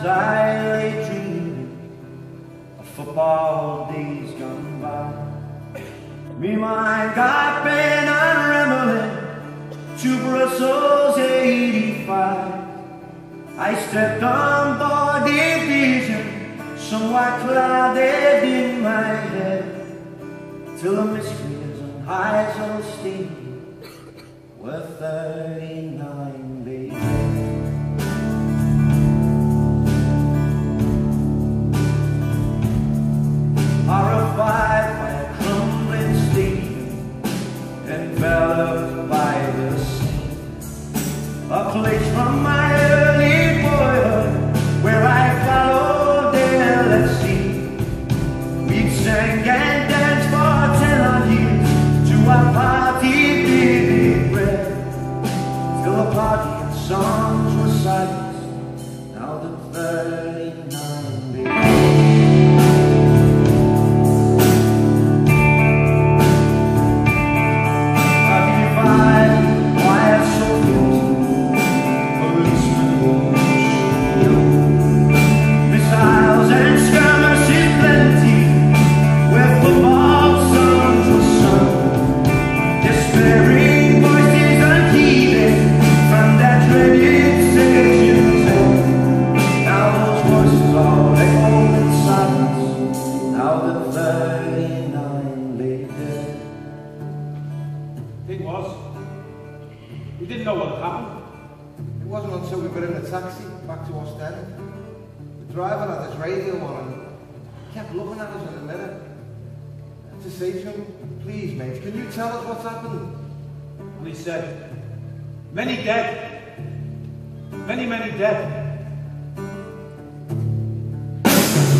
as I lay dreaming of football days gone by. Me mind got been unraveling to Brussels 85. I stepped on board the vision, somewhat clouded in my head, till the mysteries and highs of steam were 39 days. Horrified by a crumbling stadium, enveloped by the sea, a place from my early boyhood where I followed their let's see. We sang and danced for 10 odd years to our party big bread, till the party and songs were silenced. Now the 39 days. Thing was, we didn't know what had happened. It wasn't until we got in the taxi back to Ostend. The driver had his radio on and he kept looking at us in the mirror. And to say to him, please mate, can you tell us what's happened? And he said, many dead. Many, many dead.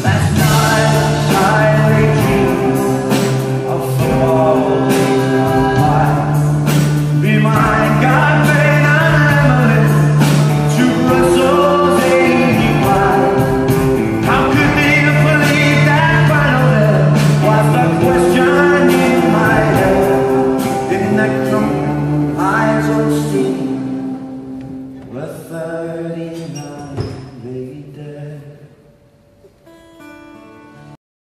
Last night I lay dreaming of football. Me mind got been unraveling to Brussels 85. How could they have believed that final there was the question in my head? In that crumbling eyes of steam